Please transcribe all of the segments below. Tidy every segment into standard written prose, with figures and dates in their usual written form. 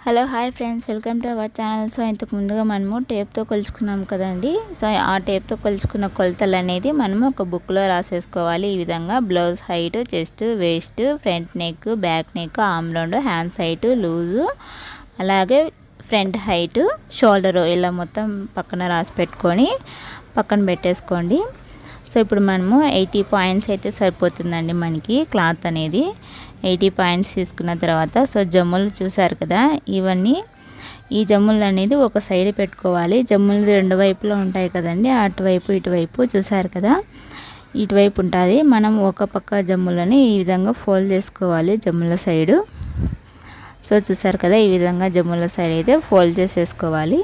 Hello hi friends, welcome to our channel. So ఇంతకు ముందుగా మనము టేప్తో కొలుచుకున్నాం కదండి. సో ఆ టేప్తో కొలుచుకున్న కొలతలు అనేది మనము ఒక బుక్లో రాసేసుకోవాలి. ఈ విధంగా blouse height, chest, waste, front neck, back neck, arm round, hands height, loose, అలాగే ఫ్రంట్ హైట్, షోల్డరు ఇలా మొత్తం పక్కన రాసి పెట్టుకొని పక్కన పెట్టేసుకోండి. సో ఇప్పుడు మనము 80 పాయింట్స్ అయితే సరిపోతుందండి మనకి క్లాత్ అనేది. 80 పాయింట్స్ తీసుకున్న తర్వాత సో జమ్ములు చూసారు కదా, ఈ జమ్ములు అనేది ఒక సైడ్ పెట్టుకోవాలి. జమ్ములు రెండు వైపులో ఉంటాయి కదండి, అటువైపు ఇటువైపు చూసారు కదా, ఇటువైపు ఉంటుంది. మనం ఒక పక్క జమ్ములని ఈ విధంగా ఫోల్డ్ చేసుకోవాలి జమ్ముల సైడు. సో చూసారు కదా, ఈ విధంగా జమ్ముల సైడ్ అయితే ఫోల్డ్ చేసేసుకోవాలి.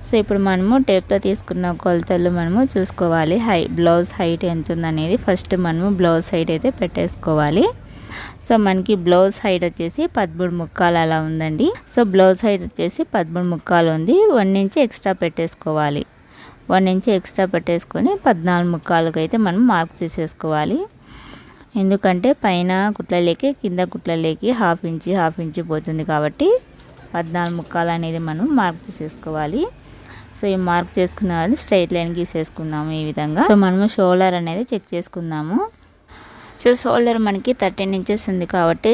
సో ఇప్పుడు మనము టేప్తో తీసుకున్న కొలతలు మనము చూసుకోవాలి. బ్లౌజ్ హైట్ ఎంత ఉందనేది ఫస్ట్ మనము బ్లౌజ్ హైట్ అయితే పెట్టేసుకోవాలి. సో మనకి బ్లౌజ్ హైట్ వచ్చేసి 13 ముక్కాలు అలా ఉందండి. సో బ్లౌజ్ హైట్ వచ్చేసి 13 ముక్కాలు ఉంది. 1 ఇంచ్ ఎక్స్ట్రా పెట్టేసుకోవాలి. 1 ఇంచ్ ఎక్స్ట్రా పెట్టేసుకొని 14 ముక్కాలకు అయితే మనం మార్క్ చేసేసుకోవాలి. ఎందుకంటే పైన కుట్లలేకి కింద కుట్లలేకి హాఫ్ ఇంచ్ పోతుంది కాబట్టి 14 ముక్కాలు అనేది మనం మార్క్ చేసేసుకోవాలి. సో ఈ మార్క్ చేసుకున్న వాళ్ళు స్ట్రైట్ లైన్ గీసేసుకుందాము ఈ విధంగా. సో మనము షోల్డర్ అనేది చెక్ చేసుకుందాము. సో షోల్డర్ మనకి 13 ఇంచెస్ ఉంది కాబట్టి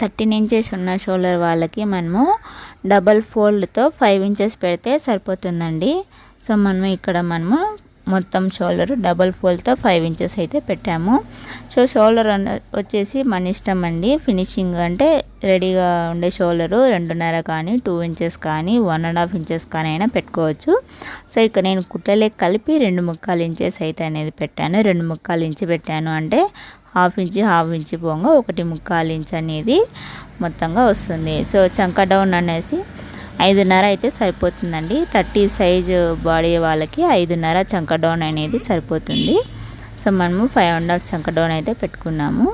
13 ఇంచెస్ ఉన్న షోల్డర్ వాళ్ళకి మనము డబల్ ఫోల్డ్తో 5 ఇంచెస్ పెడితే సరిపోతుందండి. సో మనము మొత్తం షోల్డర్ డబల్ ఫోల్డ్తో 5 ఇంచెస్ అయితే పెట్టాము. సో షోల్డర్ వచ్చేసి మన ఇష్టం అండి. ఫినిషింగ్ అంటే రెడీగా ఉండే షోల్డరు 2.5 కానీ 2 ఇంచెస్ కానీ 1.5 ఇంచెస్ కానీ అయినా పెట్టుకోవచ్చు. సో ఇక్కడ నేను కుట్లలేకి కలిపి 2.25 ఇంచెస్ అయితే అనేది పెట్టాను. 2.25 ఇంచ్ పెట్టాను అంటే హాఫ్ ఇంచ్ పోగా 1.25 ఇంచ్ అనేది మొత్తంగా వస్తుంది. సో చంక డౌన్ అనేసి 5.5 అయితే సరిపోతుందండి. 30 సైజు బాడీ వాళ్ళకి 5.5 చంక డౌన్ అనేది సరిపోతుంది. సో మనము 5.5 చంక డౌన్ అయితే పెట్టుకున్నాము.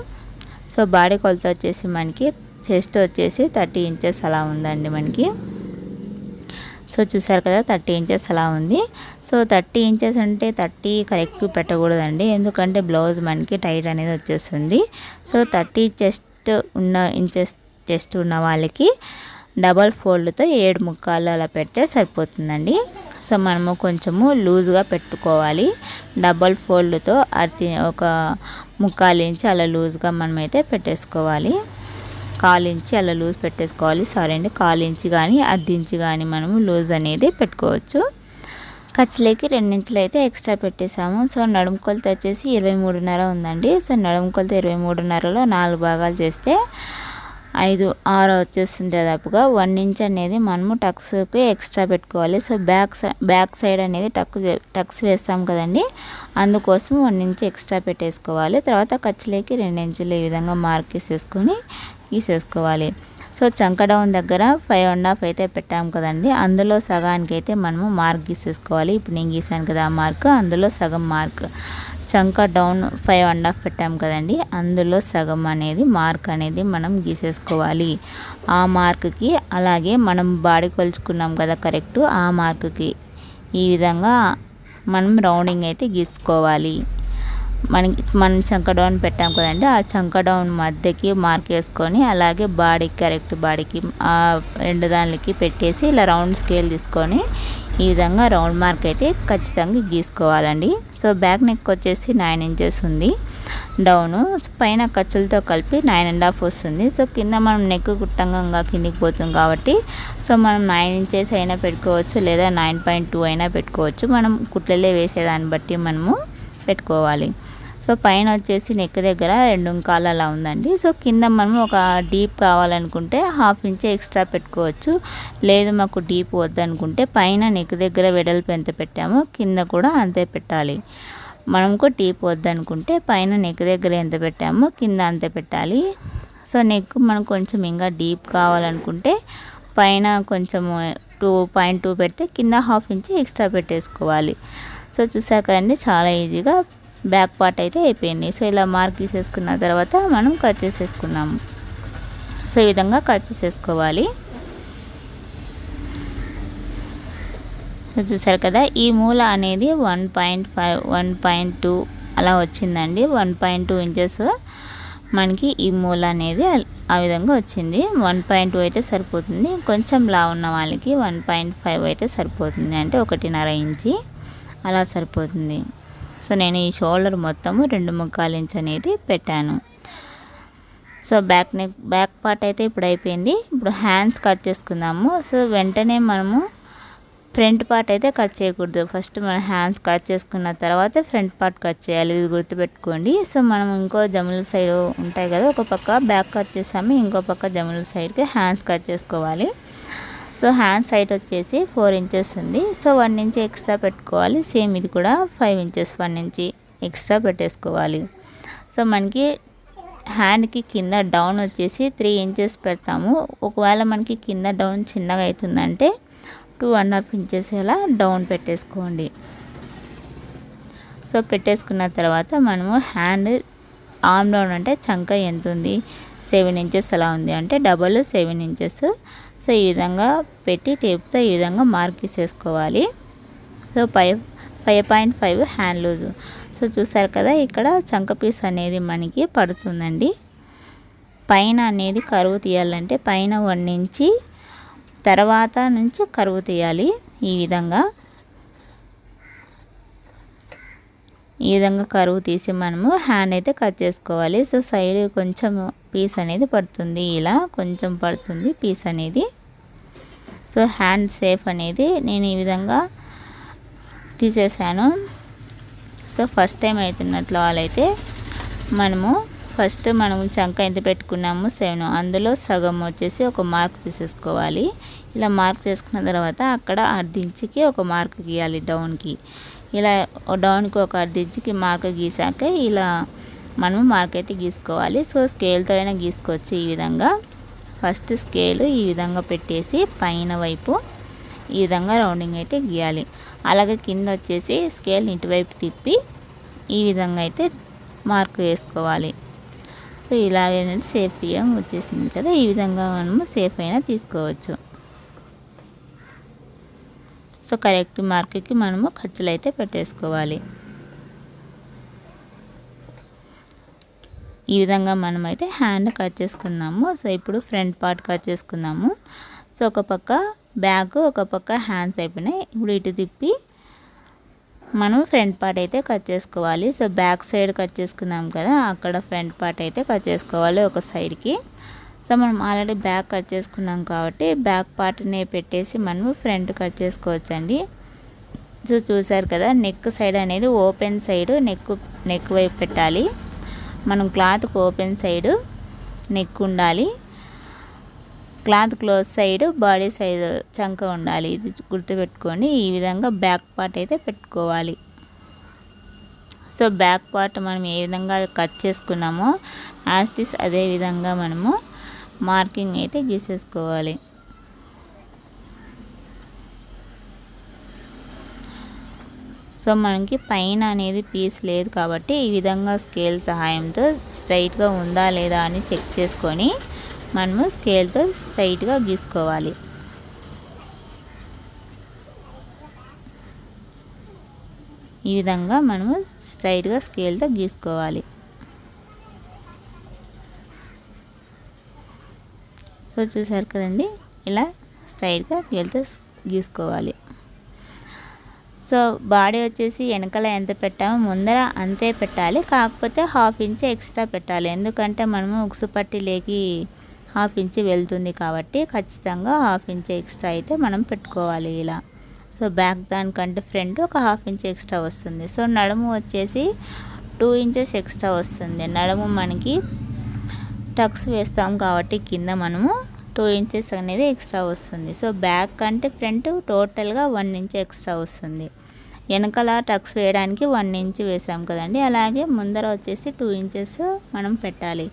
సో బాడీ కొలత వచ్చేసి మనకి చెస్ట్ వచ్చేసి 30 ఇంచెస్ అలా ఉందండి మనకి. సో చూసారు కదా, 30 ఇంచెస్ అలా ఉంది. సో 30 ఇంచెస్ అంటే 30 కరెక్ట్ పెట్టకూడదండి, ఎందుకంటే బ్లౌజ్ మనకి టైట్ అనేది వచ్చేస్తుంది. సో 30 చెస్ట్ ఉన్న వాళ్ళకి డబల్ ఫోల్డ్తో 7 ముక్కాలు అలా పెడితే సరిపోతుందండి. సో మనము కొంచెము లూజ్గా పెట్టుకోవాలి. డబల్ ఫోల్డ్తో ఒక 1/4 ఇంచ్ అలా లూజ్గా మనమైతే పెట్టేసుకోవాలి. 1/4 ఇంచ్ అలా లూజ్ పెట్టేసుకోవాలి. సారీ అండి, 1/4 ఇంచ్ కానీ 1/2 ఇంచ్ కానీ మనము లూజ్ అనేది పెట్టుకోవచ్చు. ఖర్చులకి 2 ఇంచులు అయితే ఎక్స్ట్రా పెట్టేసాము. సో నడుము కొలత వచ్చేసి 23.5 ఉందండి. సో నడుము కొలత 23.5లో 4 భాగాలు చేస్తే 5-6 వచ్చేస్తుంది దాదాపుగా. 1 ఇంచ్ అనేది మనము టక్స్కి ఎక్స్ట్రా పెట్టుకోవాలి. సో బ్యాక్ సైడ్ అనేది టక్స్ వేస్తాం కదండి, అందుకోసం 1 ఇంచ్ ఎక్స్ట్రా పెట్టేసుకోవాలి. తర్వాత ఖర్చులకి 2 ఇంచులు ఈ విధంగా మార్క్ వేసేసుకొని గీసేసుకోవాలి. సో చంక డౌన్ దగ్గర 5.5 అయితే పెట్టాం కదండి, అందులో సగానికి అయితే మనము మార్క్ గీసేసుకోవాలి. ఇప్పుడు నేను గీసాను కదా ఆ మార్క్, అందులో సగం మార్క్. చంక డౌన్ 5.5 పెట్టాం కదండి, అందులో సగం అనేది మార్క్ అనేది మనం గీసేసుకోవాలి. ఆ మార్క్కి అలాగే మనం బాడీ కొలుచుకున్నాం కదా కరెక్ట్, ఆ మార్క్కి ఈ విధంగా మనం రౌండింగ్ అయితే గీసుకోవాలి. మనం చంక డౌన్ పెట్టాం కదండి, ఆ చంక డౌన్ మధ్యకి మార్క్ వేసుకొని అలాగే కరెక్ట్ బాడీకి ఆ 2 దానికి పెట్టేసి ఇలా రౌండ్ స్కేల్ తీసుకొని ఈ విధంగా రౌండ్ మార్క్ అయితే ఖచ్చితంగా గీసుకోవాలండి. సో బ్యాక్ నెక్ వచ్చేసి 9 ఇంచెస్ ఉంది డౌను, పైన ఖర్చులతో కలిపి 9.5 వస్తుంది. సో కింద మనం నెక్ కుట్టంగా కిందికి పోతుంది కాబట్టి సో మనం 9 ఇంచెస్ అయినా పెట్టుకోవచ్చు, లేదా 9.2 అయినా పెట్టుకోవచ్చు. మనం కుట్లలే వేసేదాన్ని బట్టి మనము పెట్టుకోవాలి. సో పైన వచ్చేసి నెక్ దగ్గర 2.25 అలా ఉందండి. సో కింద మనం ఒక డీప్ కావాలనుకుంటే 1/2 ఇంచ్ ఎక్స్ట్రా పెట్టుకోవచ్చు. లేదు మాకు డీప్ వద్దనుకుంటే పైన నెక్ దగ్గర వెడల్పు ఎంత పెట్టామో కింద కూడా అంతే పెట్టాలి. మనకు డీప్ వద్దనుకుంటే పైన నెక్ దగ్గర ఎంత పెట్టామో కింద అంతే పెట్టాలి. సో నెక్ మనం కొంచెం ఇంకా డీప్ కావాలనుకుంటే పైన కొంచెం 2.2 పెడితే కింద 1/2 ఇంచ్ ఎక్స్ట్రా పెట్టేసుకోవాలి. సో చూసాక కదండి, చాలా ఈజీగా బ్యాక్ పార్ట్ అయితే అయిపోయింది. సో ఇలా మార్క్ తీసేసుకున్న తర్వాత మనం కట్ చేసేసుకున్నాము. సో ఈ విధంగా కట్ చేసేసుకోవాలి. చూసారు కదా, ఈ మూల అనేది 1.5 1.2 అలా వచ్చిందండి. 1.2 ఇంచెస్ మనకి ఈ మూల అనేది ఆ విధంగా వచ్చింది. 1.2 అయితే సరిపోతుంది. కొంచెం లావు ఉన్న వాళ్ళకి 1.5 అయితే సరిపోతుంది, అంటే 1.5 ఇంచి అలా సరిపోతుంది. సో నేను ఈ షోల్డర్ మొత్తము 2.25 ఇంచ్ అనేది పెట్టాను. సో బ్యాక్ పార్ట్ అయితే ఇప్పుడు అయిపోయింది. ఇప్పుడు హ్యాండ్స్ కట్ చేసుకుందాము. సో వెంటనే మనము ఫ్రంట్ పార్ట్ అయితే కట్ చేయకూడదు. ఫస్ట్ మనం హ్యాండ్స్ కట్ చేసుకున్న తర్వాత ఫ్రంట్ పార్ట్ కట్ చేయాలి, ఇది గుర్తుపెట్టుకోండి. సో మనం ఇంకో జముల సైడ్ ఉంటాయి కదా, ఒక పక్క బ్యాక్ కట్ చేసాము, ఇంకో పక్క జముల సైడ్కి హ్యాండ్స్ కట్ చేసుకోవాలి. సో హ్యాండ్స్ సైడ్ వచ్చేసి 4 ఇంచెస్ ఉంది. సో 1 ఇంచ్ ఎక్స్ట్రా పెట్టుకోవాలి. సేమ్ ఇది కూడా 5 ఇంచెస్ 1 ఇంచ్ ఎక్స్ట్రా పెట్టేసుకోవాలి. సో మనకి హ్యాండ్కి కింద డౌన్ వచ్చేసి 3 ఇంచెస్ పెడతాము. ఒకవేళ మనకి కింద డౌన్ చిన్నగా అవుతుందంటే 2.5 ఇంచెస్ ఇలా డౌన్ పెట్టేసుకోండి. సో పెట్టేసుకున్న తర్వాత మనము హ్యాండ్ ఆర్మ్ డౌన్ అంటే చంక ఎంత ఉంది, 7 ఇంచెస్ అలా ఉంది, అంటే డబల్ 7 ఇంచెస్. సో ఈ విధంగా పెట్టి టేప్తో ఈ విధంగా మార్క్ వేసేసుకోవాలి. So 5.5 hand loose. సో చూసారు కదా, ఇక్కడ చంక పీస్ అనేది మనకి పడుతుందండి. పైన అనేది కరువు తీయాలంటే పైన 1 ఇంచి తర్వాత నుంచి కరువు తీయాలి. ఈ విధంగా కరువు తీసి మనము హ్యాండ్ అయితే కట్ చేసుకోవాలి. సో సైడ్ కొంచెం పీస్ అనేది పడుతుంది, ఇలా కొంచెం పడుతుంది పీస్ అనేది. సో హ్యాండ్ షేప్ అనేది నేను ఈ విధంగా తీసేసాను. సో ఫస్ట్ టైం అవుతున్నట్లు వాళ్ళైతే మనము చంక ఎంత పెట్టుకున్నాము 7, అందులో సగం వచ్చేసి ఒక మార్క్ తీసేసుకోవాలి. ఇలా మార్క్ చేసుకున్న తర్వాత అక్కడ 1/2 ఇంచుకి ఒక మార్క్ గీయాలి డౌన్కి. ఇలా డౌన్కి ఒక 1/2 ఇంచుకి మార్క్ గీసాక ఇలా మనము మార్క్ అయితే గీసుకోవాలి. సో స్కేల్తో అయినా గీసుకోవచ్చు. ఈ విధంగా ఫస్ట్ స్కేల్ ఈ విధంగా పెట్టేసి పైన వైపు ఈ విధంగా రౌండింగ్ అయితే గీయాలి. అలాగే కింద వచ్చేసి స్కేల్ ఇటువైపు తిప్పి ఈ విధంగా అయితే మార్క్ వేసుకోవాలి. సో ఇలాగే సేఫ్ తీయడం వచ్చేసింది కదా, ఈ విధంగా మనము సేఫ్ అయినా తీసుకోవచ్చు. సో కరెక్ట్ మార్క్కి మనము ఖర్చులు అయితే పెట్టేసుకోవాలి. ఈ విధంగా మనమైతే హ్యాండ్ కట్ చేసుకున్నాము. సో ఇప్పుడు ఫ్రంట్ పార్ట్ కట్ చేసుకున్నాము. సో ఒక పక్క బ్యాక్, ఒక పక్క హ్యాండ్స్ అయిపోయినాయి. ఇప్పుడు ఇటు తిప్పి మనం ఫ్రంట్ పార్ట్ అయితే కట్ చేసుకోవాలి. సో బ్యాక్ సైడ్ కట్ చేసుకున్నాం కదా, అక్కడ ఫ్రంట్ పార్ట్ అయితే కట్ చేసుకోవాలి ఒక సైడ్కి. సో మనం ఆల్రెడీ బ్యాక్ కట్ చేసుకున్నాం కాబట్టి బ్యాక్ పార్ట్ని పెట్టేసి మనము ఫ్రంట్ కట్ చేసుకోవచ్చండి. సో చూసారు కదా, నెక్ సైడ్ అనేది ఓపెన్ సైడ్ నెక్ వైపు పెట్టాలి. మనం క్లాత్కి ఓపెన్ సైడ్ నెక్ ఉండాలి, cloth close side body side చంక ఉండాలి. ఇది గుర్తుపెట్టుకోండి. ఈ విధంగా బ్యాక్ పార్ట్ అయితే పెట్టుకోవాలి. సో బ్యాక్ పార్ట్ మనం ఏ విధంగా కట్ చేసుకున్నామో యాస్టిస్ అదే విధంగా మనము మార్కింగ్ అయితే గీసేసుకోవాలి. సో మనకి పైన అనేది పీస్ లేదు కాబట్టి ఈ విధంగా స్కేల్ సహాయంతో స్ట్రైట్గా ఉందా లేదా అని చెక్ చేసుకొని మనము స్కేల్తో స్ట్రైట్గా గీసుకోవాలి. ఈ విధంగా మనము స్ట్రైట్గా స్కేల్తో గీసుకోవాలి. సో చూసారు కదండి, ఇలా స్ట్రైట్గా స్కేల్తో గీసుకోవాలి. సో బాడీ వచ్చేసి వెనకాల ఎంత పెట్టామో ముందర అంతే పెట్టాలి, కాకపోతే 1/2 ఇంచ్ ఎక్స్ట్రా పెట్టాలి. ఎందుకంటే మనము ఉక్సు పట్టీలేకి 1/2 ఇంచ్ వెళ్తుంది కాబట్టి ఖచ్చితంగా 1/2 ఇంచ్ ఎక్స్ట్రా అయితే మనం పెట్టుకోవాలి ఇలా. సో బ్యాక్ దానికంటే ఫ్రంట్ ఒక 1/2 ఇంచ్ ఎక్స్ట్రా వస్తుంది. సో నడుము వచ్చేసి 2 ఇంచెస్ ఎక్స్ట్రా వస్తుంది. నడుము మనకి టక్స్ వేస్తాం కాబట్టి కింద మనము 2 ఇంచెస్ అనేది ఎక్స్ట్రా వస్తుంది. సో బ్యాక్ కంటే ఫ్రంట్ టోటల్గా 1 ఇంచ్ ఎక్స్ట్రా వస్తుంది. వెనకాల టక్స్ వేయడానికి 1 ఇంచ్ వేసాం కదండి, అలాగే ముందర వచ్చేసి 2 ఇంచెస్ మనం పెట్టాలి.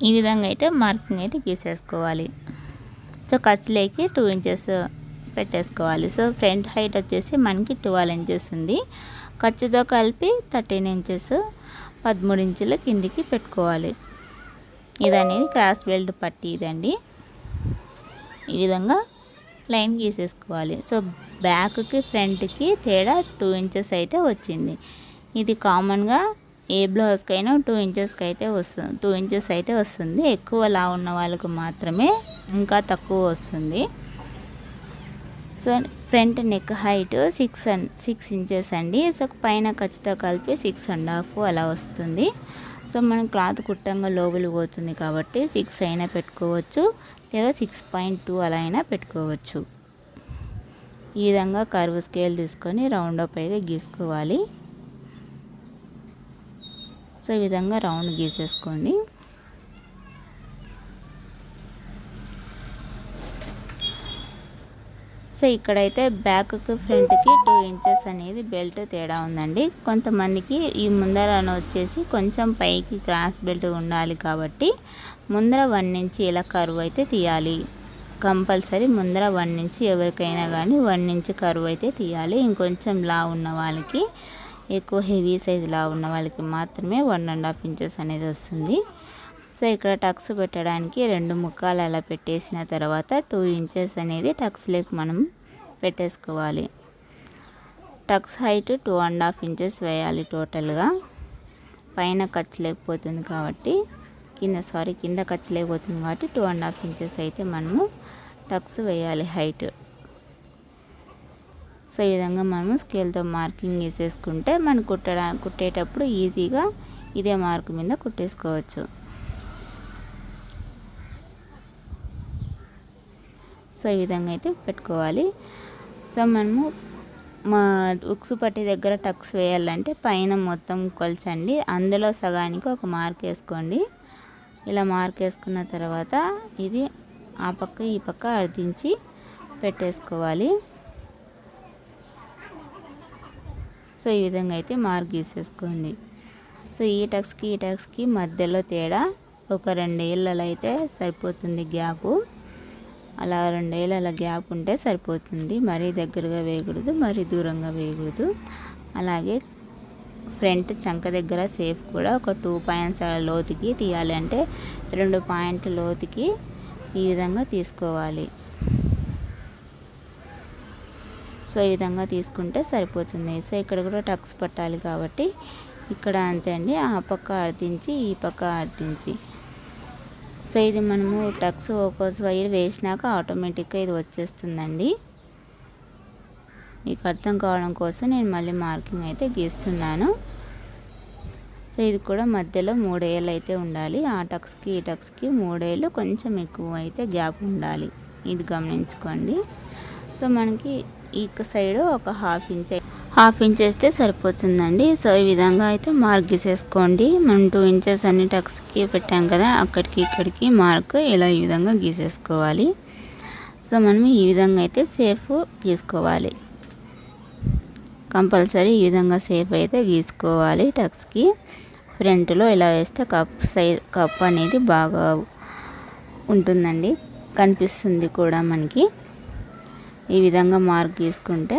ఈ విధంగా అయితే మార్కింగ్ అయితే గీసేసుకోవాలి. సో ఖర్చులేకి 2 ఇంచెస్ పెట్టేసుకోవాలి. సో ఫ్రంట్ హైట్ వచ్చేసి మనకి 12 ఇంచెస్ ఉంది. ఖర్చుతో కలిపి 13 ఇంచెస్ 13 ఇంచుల కిందికి పెట్టుకోవాలి. ఇదనేది క్రాస్ బెల్ట్ పట్టీ ఇదండి. ఈ విధంగా లైన్ గీసేసుకోవాలి. సో బ్యాక్కి ఫ్రంట్కి తేడా 2 ఇంచెస్ అయితే వచ్చింది. ఇది కామన్గా ఏ బ్లౌజ్కైనా 2 ఇంచెస్కి అయితే వస్తుంది, 2 ఇంచెస్ అయితే వస్తుంది. ఎక్కువ లావు ఉన్న వాళ్ళకు మాత్రమే ఇంకా తక్కువ వస్తుంది. So front neck height 6 inches అండి. సో పైన ఖర్చుతో కలిపి 6.5 అలా వస్తుంది. సో మనం క్లాత్ కుట్టంగా లోపలి పోతుంది కాబట్టి 6 అయినా పెట్టుకోవచ్చు, లేదా 6.2 అలా అయినా పెట్టుకోవచ్చు. ఈ విధంగా కర్వ్ స్కేల్ తీసుకొని రౌండ్ అప్ అయితే గీసుకోవాలి. సో ఈ విధంగా రౌండ్ గీసేసుకోండి. సో ఇక్కడైతే బ్యాక్కి ఫ్రంట్కి 2 ఇంచెస్ అనేది బెల్ట్ తేడా ఉందండి. కొంతమందికి ఈ ముందర వచ్చేసి కొంచెం పైకి క్రాస్ బెల్ట్ ఉండాలి కాబట్టి ముందర 1 ఇంచ్ ఇలా కర్వ్ అయితే తీయాలి. కంపల్సరీ ముందర 1 ఇంచ్ ఎవరికైనా కానీ 1 ఇంచ్ కర్వ్ అయితే తీయాలి. ఇంకొంచెం లా ఉన్న వాళ్ళకి, ఎక్కువ హెవీ సైజ్ లా ఉన్న వాళ్ళకి మాత్రమే 1.5 ఇంచెస్ అనేది వస్తుంది. సో ఇక్కడ టక్స్ పెట్టడానికి 2 ముక్కలు అలా పెట్టేసిన తర్వాత 2 ఇంచెస్ అనేది టక్స్ లేక్ మనం పెట్టేసుకోవాలి. టక్స్ హైట్ 2.5 ఇంచెస్ వేయాలి టోటల్గా. పైన ఖర్చు లేకపోతుంది కాబట్టి కింద ఖర్చు లేకపోతుంది కాబట్టి 2.5 ఇంచెస్ అయితే మనము టక్స్ వేయాలి హైట్. సో ఈ విధంగా మనము స్కేల్తో మార్కింగ్ వేసేసుకుంటే మనం కుట్టేటప్పుడు ఈజీగా ఇదే మార్క్ మీద కుట్టేసుకోవచ్చు. సో ఈ విధంగా అయితే పెట్టుకోవాలి. సో మనము ఉక్సు పట్టి దగ్గర టక్స్ వేయాలంటే పైన మొత్తం కొలచండి, అందులో సగానికి ఒక మార్క్ వేసుకోండి. ఇలా మార్క్ వేసుకున్న తర్వాత ఇది ఆ పక్క ఈ పక్క అర్ధించి పెట్టేసుకోవాలి. సో ఈ విధంగా అయితే మార్క్ గీసేసుకోండి. సో ఈ టక్స్కి మధ్యలో తేడా ఒక 2 ఏళ్ళలో అయితే సరిపోతుంది గ్యాపు. అలా 2 ఏళ్ళ గ్యాప్ ఉంటే సరిపోతుంది. మరీ దగ్గరగా వేయకూడదు, మరీ దూరంగా వేయకూడదు. అలాగే ఫ్రంట్ చంక దగ్గర సేఫ్ కూడా ఒక 2 పాయింట్స్ లోతుకి తీయాలి. అంటే 2 పాయింట్ల లోతుకి ఈ విధంగా తీసుకోవాలి. సో ఈ విధంగా తీసుకుంటే సరిపోతుంది. సో ఇక్కడ కూడా టక్స్ పట్టాలి కాబట్టి ఇక్కడ అంతే అండి. ఆ పక్క అర్ధించి ఈ పక్క అర్ధించి. సో ఇది మనము టక్స్ ఒక సైడ్ వేసినాక ఆటోమేటిక్గా ఇది వచ్చేస్తుందండి. మీకు అర్థం కావడం కోసం నేను మళ్ళీ మార్కింగ్ అయితే గీస్తున్నాను. సో ఇది కూడా మధ్యలో 3 ఏళ్ళు అయితే ఉండాలి. ఆ టక్స్కి ఈ టక్స్కి 3 ఏళ్ళు కొంచెం ఎక్కువ అయితే గ్యాప్ ఉండాలి. ఇది గమనించుకోండి. సో మనకి ఈ సైడ్ ఒక హాఫ్ ఇంచ్ వేస్తే సరిపోతుందండి. సో ఈ విధంగా అయితే మార్క్ గీసేసుకోండి. మనం 2 ఇంచెస్ అన్ని టక్స్కి పెట్టాం కదా, అక్కడికి ఇక్కడికి మార్క్ ఇలా ఈ విధంగా గీసేసుకోవాలి. సో మనం ఈ విధంగా అయితే సేఫ్ గీసుకోవాలి. కంపల్సరీ ఈ విధంగా సేఫ్ అయితే గీసుకోవాలి. టక్స్కి ఫ్రంట్లో ఇలా వేస్తే కప్ అనేది బాగా ఉంటుందండి, కనిపిస్తుంది కూడా మనకి. ఈ విధంగా మార్క్ గీసుకుంటే,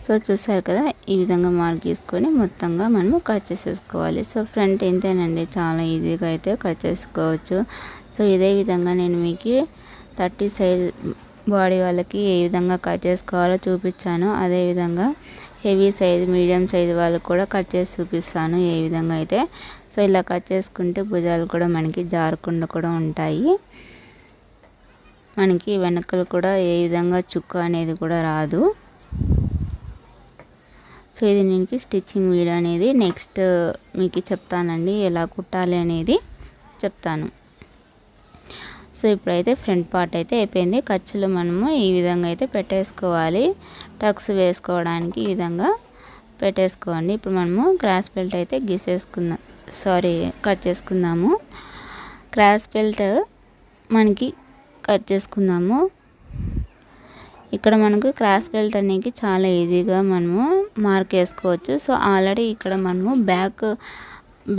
సో చూసారు కదా, ఈ విధంగా మార్క్ గీసుకొని మొత్తంగా మనము కట్ చేసేసుకోవాలి. సో ఫ్రంట్ ఇంతేనండి, చాలా ఈజీగా అయితే కట్ చేసుకోవచ్చు. సో ఇదే విధంగా నేను మీకు 30 సైజ్ బాడీ వాళ్ళకి ఏ విధంగా కట్ చేసుకోవాలో చూపించాను. అదేవిధంగా హెవీ సైజ్, మీడియం సైజ్ వాళ్ళకి కూడా కట్ చేసి చూపిస్తాను ఏ విధంగా అయితే. సో ఇలా కట్ చేసుకుంటే భుజాలు కూడా మనకి జారకుండా కూడా ఉంటాయి. మనకి వెనకలు కూడా ఏ విధంగా చుక్క అనేది కూడా రాదు. సో ఇది నేను స్టిచ్చింగ్ వీడియో అనేది నెక్స్ట్ మీకు చెప్తానండి, ఎలా కుట్టాలి అనేది చెప్తాను. సో ఇప్పుడైతే ఫ్రంట్ పార్ట్ అయితే అయిపోయింది. ఖర్చులు మనము ఈ విధంగా అయితే పెట్టేసుకోవాలి. టక్స్ వేసుకోవడానికి ఈ విధంగా పెట్టేసుకోండి. ఇప్పుడు మనము క్రాస్ బెల్ట్ అయితే కట్ చేసుకుందాము. క్రాస్ బెల్ట్ మనకి కట్ చేసుకుందాము. ఇక్కడ మనకు క్రాస్ బెల్ట్ అనేది చాలా ఈజీగా మనము మార్క్ వేసుకోవచ్చు. సో ఆల్రెడీ ఇక్కడ మనము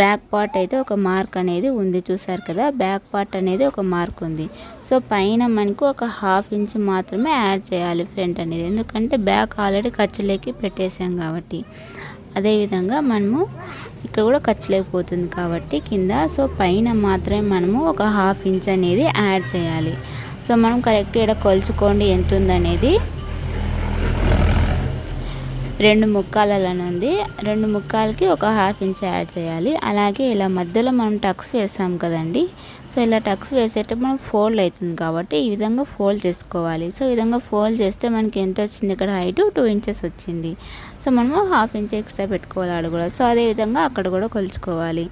బ్యాక్ పార్ట్ అయితే ఒక మార్క్ అనేది ఉంది, చూసారు కదా, బ్యాక్ పార్ట్ అనేది ఒక మార్క్ ఉంది. సో పైన మనకు ఒక హాఫ్ ఇంచ్ మాత్రమే యాడ్ చేయాలి ఫ్రంట్ అనేది, ఎందుకంటే బ్యాక్ ఆల్రెడీ ఖర్చులేకి పెట్టేసాం కాబట్టి. అదేవిధంగా మనము ఇక్కడ కూడా ఖర్చు లేకపోతుంది కాబట్టి కింద, సో పైన మాత్రమే మనము ఒక హాఫ్ ఇంచ్ అనేది యాడ్ చేయాలి. సో మనం కరెక్ట్ ఇక్కడ కొలుచుకోండి ఎంత ఉందనేది. 2 ముక్కాలనుంది 2 ముక్కాలకి ఒక హాఫ్ ఇంచ్ యాడ్ చేయాలి. అలాగే ఇలా మధ్యలో మనం టక్స్ వేసాం కదండి. సో ఇలా టక్స్ వేసేటప్పుడు మనకు ఫోల్డ్ అవుతుంది కాబట్టి ఈ విధంగా ఫోల్డ్ చేసుకోవాలి. సో ఈ విధంగా ఫోల్డ్ చేస్తే మనకి ఎంత వచ్చింది, ఇక్కడ హైట్ 2 ఇంచెస్ వచ్చింది. సో మనము హాఫ్ ఇంచ్ ఎక్స్ట్రా పెట్టుకోవాలి ఆడ కూడా. సో అదేవిధంగా అక్కడ కూడా కొలుచుకోవాలి.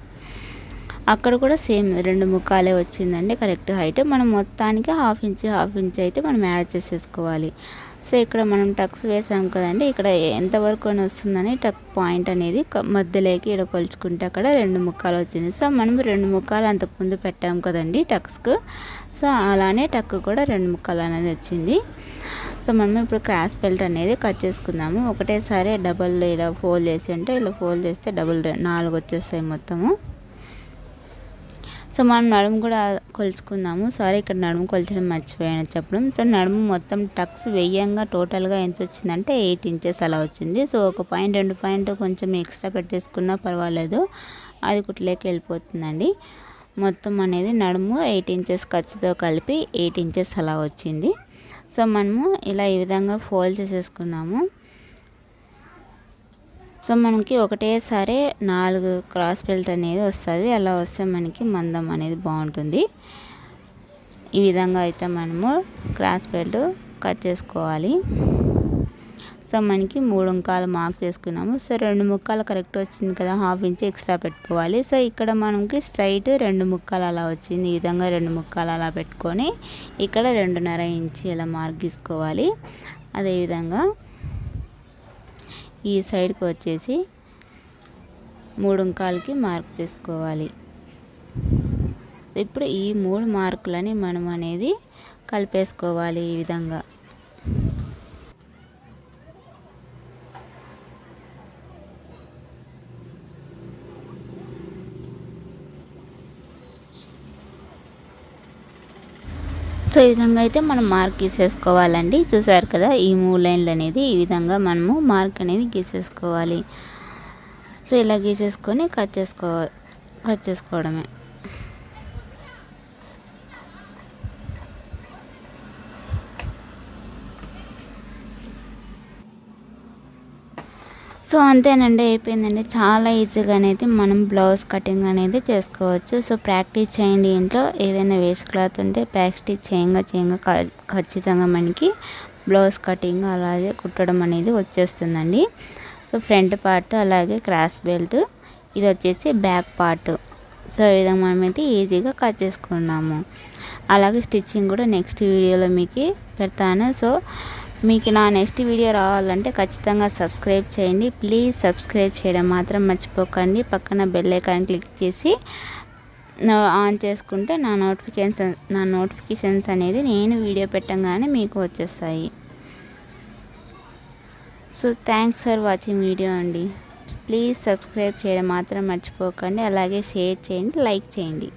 అక్కడ కూడా సేమ్ 2 ముక్కాలే వచ్చిందండి కరెక్ట్ హైట్. మనం మొత్తానికి హాఫ్ ఇంచ్ అయితే మనం యాడ్ చేసేసుకోవాలి. సో ఇక్కడ మనం టక్స్ వేసాం కదండి, ఇక్కడ ఎంతవరకు అని వస్తుందని టక్ పాయింట్ అనేది మధ్యలోకి ఇక్కడ కొలుచుకుంటే అక్కడ 2 ముక్కాలు వచ్చింది. సో మనం 2 ముక్కాలు అంతకుముందు పెట్టాం కదండి టక్స్కు. సో అలానే టక్ కూడా 2 ముక్కాలు అనేది వచ్చింది. సో మనం ఇప్పుడు క్రాస్ బెల్ట్ అనేది కట్ చేసుకుందాము. ఒకటేసారి డబల్ ఇలా ఫోల్డ్ చేసి అంటే ఇలా ఫోల్డ్ చేస్తే డబుల్ 4 వచ్చేస్తాయి మొత్తము. సో మనం నడుము కూడా కొలుచుకుందాము. సారీ, ఇక్కడ నడుము కొలిచడం మర్చిపోయాను చెప్పడం. సో నడుము మొత్తం టక్స్ వెయ్యంగా టోటల్గా ఎంత వచ్చిందంటే 8 ఇంచెస్ అలా వచ్చింది. సో 1 పాయింట్ 2 పాయింట్ కొంచెం ఎక్స్ట్రా పెట్టేసుకున్నా పర్వాలేదు, అది కుట్లేకి వెళ్ళిపోతుందండి. మొత్తం అనేది నడుము 8 ఇంచెస్ ఖర్చుతో కలిపి 8 ఇంచెస్ అలా వచ్చింది. సో మనము ఇలా ఈ విధంగా ఫోల్డ్ చేసేసుకున్నాము. సో మనకి ఒకటేసారి 4 క్రాస్ బెల్ట్ అనేది వస్తుంది. అలా వస్తే మనకి మందం అనేది బాగుంటుంది. ఈ విధంగా అయితే మనము క్రాస్ బెల్ట్ కట్ చేసుకోవాలి. సో మనకి 3 ముక్కాలు మార్క్ చేసుకున్నాము. సో 2 ముక్కాలు కరెక్ట్ వచ్చింది కదా, హాఫ్ ఇంచ్ ఎక్స్ట్రా పెట్టుకోవాలి. సో ఇక్కడ మనకి స్ట్రైట్ 2 ముక్కాలు అలా వచ్చింది. ఈ విధంగా 2 ముక్కాలు అలా పెట్టుకొని ఇక్కడ 2.5 ఇంచ్ ఇలా మార్క్ తీసుకోవాలి. అదేవిధంగా ఈ సైడ్కి వచ్చేసి 3 ముక్కాలకి మార్క్ చేసుకోవాలి. ఇప్పుడు ఈ 3 మార్కులని మనం అనేది కలిపేసుకోవాలి ఈ విధంగా. సో ఈ విధంగా అయితే మనం మార్క్ గీసేసుకోవాలండి. చూసారు కదా, ఈ 3 లైన్లు అనేది ఈ విధంగా మనము మార్క్ అనేది గీసేసుకోవాలి. సో ఇలా గీసేసుకొని కట్ చేసుకోవడమే. సో అంతేనండి, అయిపోయిందండి. చాలా ఈజీగా అనేది మనం బ్లౌజ్ కటింగ్ అనేది చేసుకోవచ్చు. సో ప్రాక్టీస్ చేయండి ఇంట్లో. ఏదైనా వేస్ట్ క్లాత్ ఉంటే ప్రాక్టీస్ చేయంగా ఖచ్చితంగా మనకి బ్లౌజ్ కటింగ్ అలాగే కుట్టడం అనేది వచ్చేస్తుందండి. సో ఫ్రంట్ పార్ట్ అలాగే క్రాస్ బెల్ట్, ఇది వచ్చేసి బ్యాక్ పార్ట్. సో ఈ విధంగా మనమైతే ఈజీగా కట్ చేసుకున్నాము. అలాగే స్టిచ్చింగ్ కూడా నెక్స్ట్ వీడియోలో మీకు పెడతాను. సో మీకు నా నెక్స్ట్ వీడియో రావాలంటే ఖచ్చితంగా సబ్స్క్రైబ్ చేయండి. ప్లీజ్ సబ్స్క్రైబ్ చేయడం మాత్రం మర్చిపోకండి. పక్కన బెల్ ఐకాన్ క్లిక్ చేసి ఆన్ చేసుకుంటే నా నోటిఫికేషన్స్ అనేది నేను వీడియో పెట్టగానే మీకు వచ్చేస్తాయి. So thanks for watching video అండి. ప్లీజ్ సబ్స్క్రైబ్ చేయడం మాత్రం మర్చిపోకండి. అలాగే షేర్ చేయండి, లైక్ చేయండి.